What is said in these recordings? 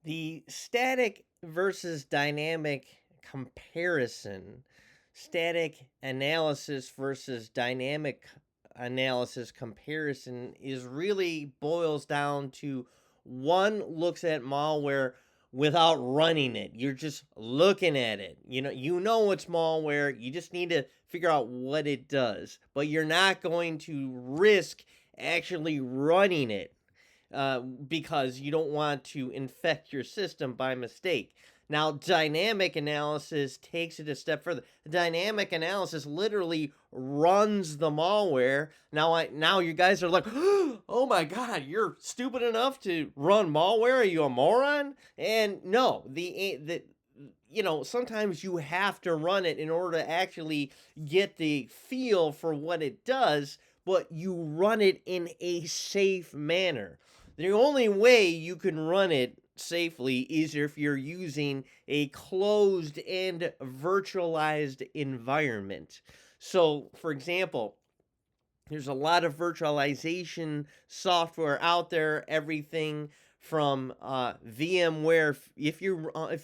The static versus dynamic comparison, static analysis versus dynamic analysis comparison is really boils down to one looks at malware without running it. You're just looking at it. You know it's malware. You just need to figure out what it does. But you're not going to risk actually running it because you don't want to infect your system by mistake. Now, dynamic analysis takes it a step further. Dynamic analysis literally runs the malware. Now you guys are like, oh my god, you're stupid enough to run malware? Are you a moron? And no, sometimes you have to run it in order to actually get the feel for what it does, but you run it in a safe manner. The only way you can run it safely is if you're using a closed and virtualized environment. So, for example, there's a lot of virtualization software out there, everything from VMware. If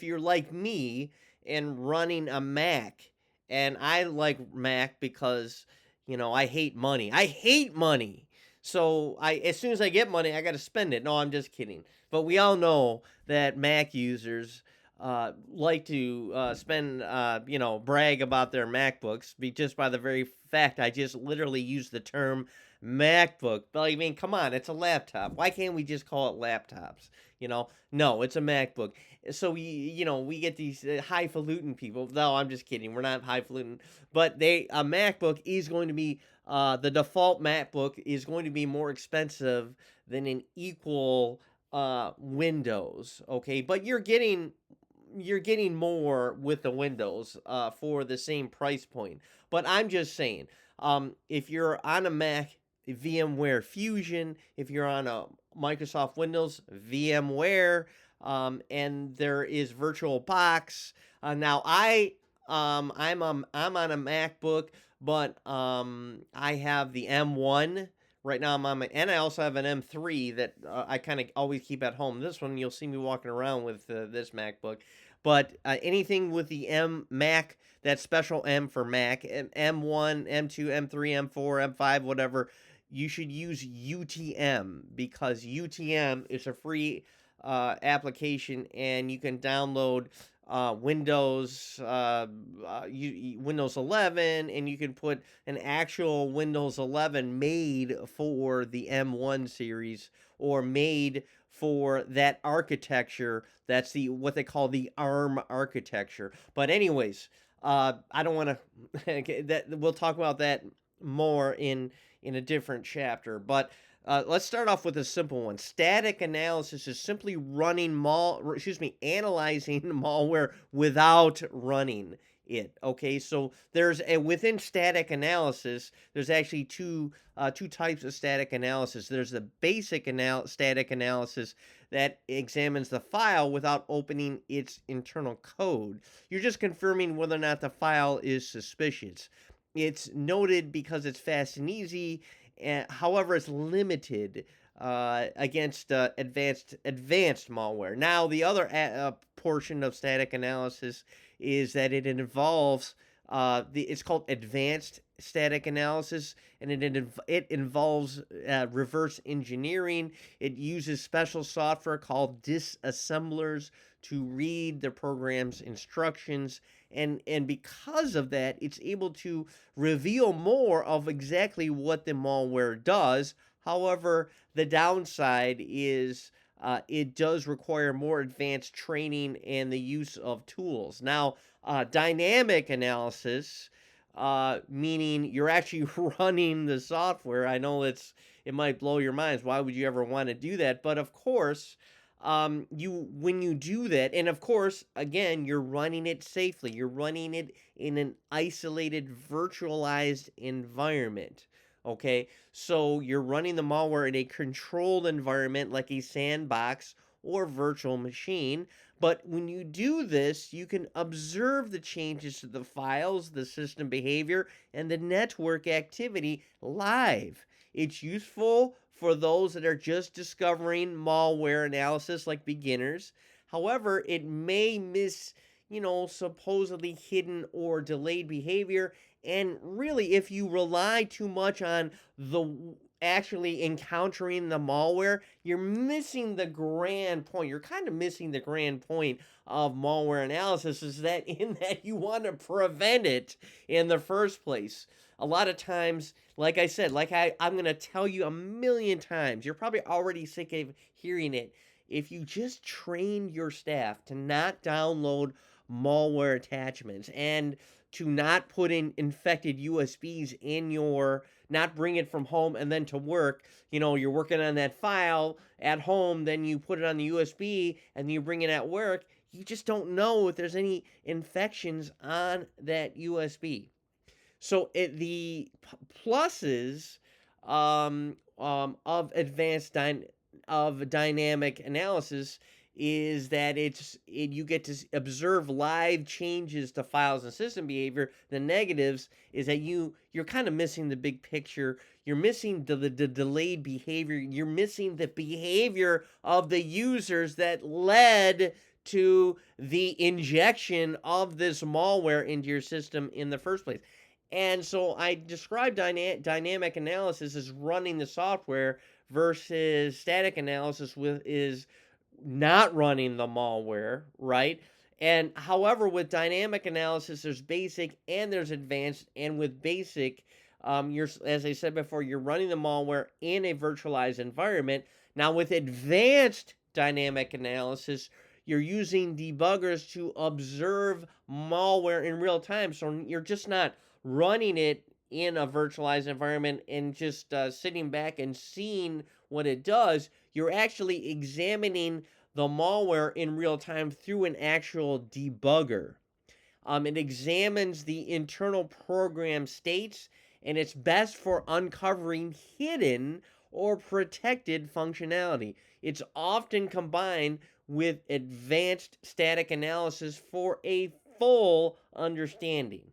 you're like me and running a Mac, and I like Mac because I hate money. I hate money. So I as soon as I get money, I got to spend it. No, I'm just kidding. But we all know that Mac users like to brag about their MacBooks just by the very fact I just literally used the term MacBook. But I mean, come on, it's a laptop. Why can't we just call it laptops? No, it's a MacBook. So we get these highfalutin people. No, I'm just kidding. We're not highfalutin, but a MacBook is going to be the default MacBook is going to be more expensive than an equal Windows. Okay, but you're getting more with the Windows for the same price point. But I'm just saying, if you're on a Mac, VMware Fusion. If you're on a Microsoft Windows, VMware, and there is VirtualBox. Now I'm on a MacBook, but I have the M1. Right now I'm on and I also have an M3 that I kind of always keep at home. This one you'll see me walking around with this MacBook. But anything with the M Mac, that special M for Mac, M1, M2, M3, M4, M5, whatever, you should use UTM because UTM is a free application and you can download Windows 11, and you can put an actual Windows 11 made for the M1 series or made for that architecture. That's what they call the ARM architecture. But anyways, I don't want to. That we'll talk about that more in a different chapter. But let's start off with a simple one. Static analysis is simply analyzing malware without running it. Okay, so within static analysis, there's actually two types of static analysis. There's the basic static analysis that examines the file without opening its internal code. You're just confirming whether or not the file is suspicious. It's noted because it's fast and easy. However, it's limited against advanced malware. Now, the other portion of static analysis is that it involves it's called advanced static analysis, and it involves reverse engineering. It uses special software called disassemblers to read the program's instructions, and because of that, it's able to reveal more of exactly what the malware does. However, the downside is it does require more advanced training and the use of tools. Now, dynamic analysis, meaning you're actually running the software. I know it might blow your minds. Why would you ever want to do that? But of course, you when you do that, and of course, again, you're running it safely. You're running it in an isolated, virtualized environment. Okay, so you're running the malware in a controlled environment like a sandbox or virtual machine. But when you do this, you can observe the changes to the files, the system behavior, and the network activity live. It's useful for those that are just discovering malware analysis, like beginners. However, it may miss, supposedly hidden or delayed behavior. And really, if you rely too much on actually encountering the malware, you're missing the grand point. You're kind of missing the grand point of malware analysis, is that in that you want to prevent it in the first place. A lot of times, like I said, I'm going to tell you a million times, you're probably already sick of hearing it. If you just train your staff to not download malware attachments and to not put in infected USBs in not bring it from home and then to work. You're working on that file at home, then you put it on the USB and you bring it at work. You just don't know if there's any infections on that USB. So pluses of of dynamic analysis is that you get to observe live changes to files and system behavior. The negatives is that you're kind of missing the big picture. You're missing the delayed behavior. You're missing the behavior of the users that led to the injection of this malware into your system in the first place. And so I describe dynamic analysis as running the software versus static analysis is not running the malware, right? And however, with dynamic analysis, there's basic and there's advanced. And with basic, as I said before, you're running the malware in a virtualized environment. Now, with advanced dynamic analysis, you're using debuggers to observe malware in real time. So you're just not running it in a virtualized environment and just sitting back and seeing what it does. You're actually examining the malware in real time through an actual debugger. It examines the internal program states, and it's best for uncovering hidden or protected functionality. It's often combined with advanced static analysis for a full understanding.